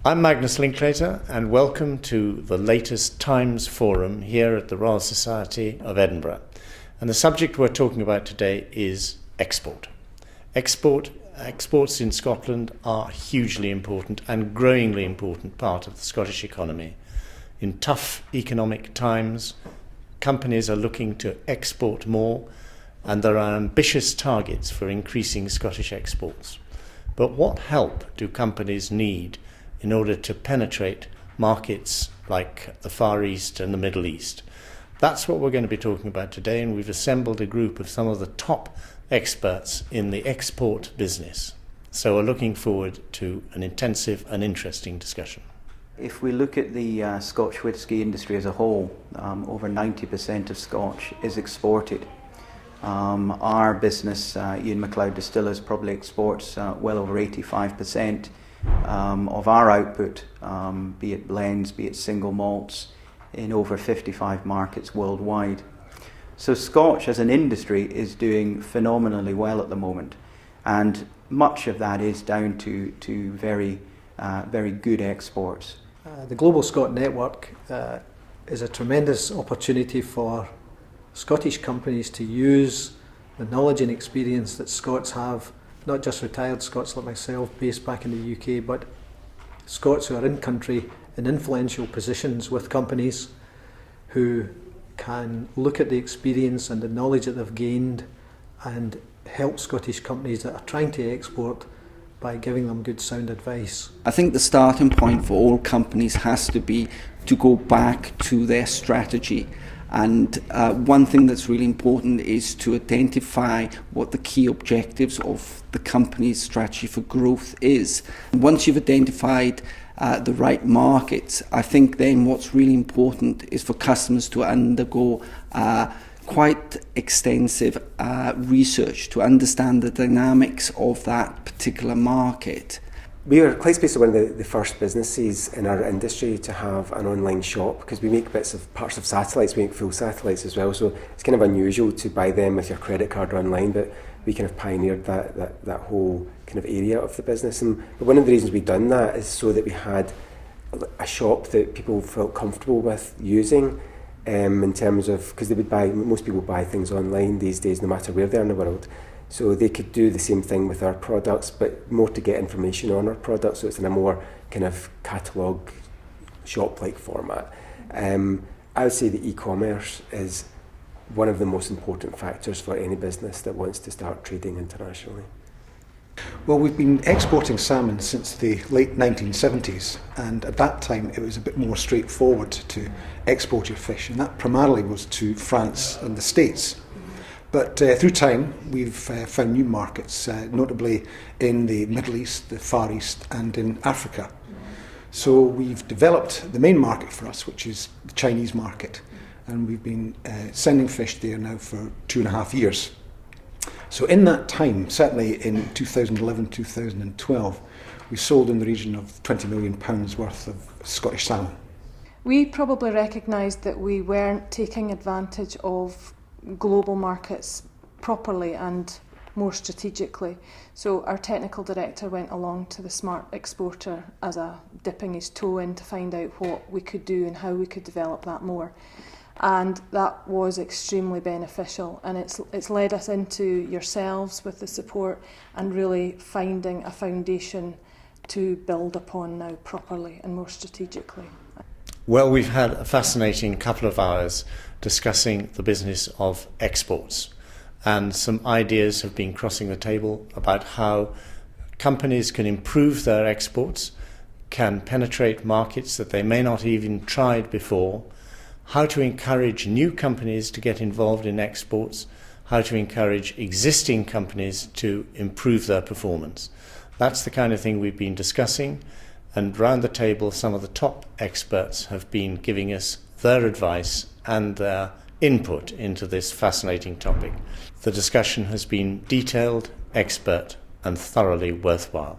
I'm Magnus Linklater, and welcome to the latest Times Forum here at the Royal Society of Edinburgh. And the subject we're talking about today is export. Exports in Scotland are a hugely important and growingly important part of the Scottish economy. In tough economic times, companies are looking to export more, and there are ambitious targets for increasing Scottish exports. But what help do companies need in order to penetrate markets like the Far East and the Middle East? That's what we're going to be talking about today, and we've assembled a group of some of the top experts in the export business. So we're looking forward to an intensive and interesting discussion. If we look at the Scotch whisky industry as a whole, over 90% of Scotch is exported. Our business, Ian MacLeod Distillers, probably exports well over 85% of our output, be it blends, be it single malts, in over 55 markets worldwide. So Scotch as an industry is doing phenomenally well at the moment, and much of that is down to very good exports. The Global Scot Network is a tremendous opportunity for Scottish companies to use the knowledge and experience that Scots have, not just retired Scots like myself based back in the UK, but Scots who are in country in influential positions with companies who can look at the experience and the knowledge that they've gained and help Scottish companies that are trying to export by giving them good sound advice. I think the starting point for all companies has to be to go back to their strategy. And one thing that's really important is to identify what the key objectives of the company's strategy for growth is. Once you've identified the right markets, I think then what's really important is for customers to undergo quite extensive research to understand the dynamics of that particular market. We are quite basically one of the first businesses in our industry to have an online shop, because we make parts of satellites, we make full satellites as well, so it's kind of unusual to buy them with your credit card online, but we kind of pioneered that whole kind of area of the business. And one of the reasons we've done that is so that we had a shop that people felt comfortable with using, in terms of, because most people buy things online these days no matter where they are in the world. So they could do the same thing with our products, but more to get information on our products, so it's in a more kind of catalogue shop-like format. I would say that e-commerce is one of the most important factors for any business that wants to start trading internationally. Well, we've been exporting salmon since the late 1970s, and at that time it was a bit more straightforward to export your fish, and that primarily was to France and the States. But through time, we've found new markets, notably in the Middle East, the Far East, and in Africa. So we've developed the main market for us, which is the Chinese market, and we've been sending fish there now for 2.5 years. So in that time, certainly in 2011-2012, we sold in the region of £20 million worth of Scottish salmon. We probably recognised that we weren't taking advantage of global markets properly and more strategically. So our technical director went along to the Smart Exporter as a dipping his toe in to find out what we could do and how we could develop that more. And that was extremely beneficial, and it's led us into yourselves with the support and really finding a foundation to build upon now properly and more strategically. Well, we've had a fascinating couple of hours discussing the business of exports, and some ideas have been crossing the table about how companies can improve their exports, can penetrate markets that they may not even tried before, how to encourage new companies to get involved in exports, how to encourage existing companies to improve their performance. That's the kind of thing we've been discussing, and round the table some of the top experts have been giving us their advice and their input into this fascinating topic. The discussion has been detailed, expert, and thoroughly worthwhile.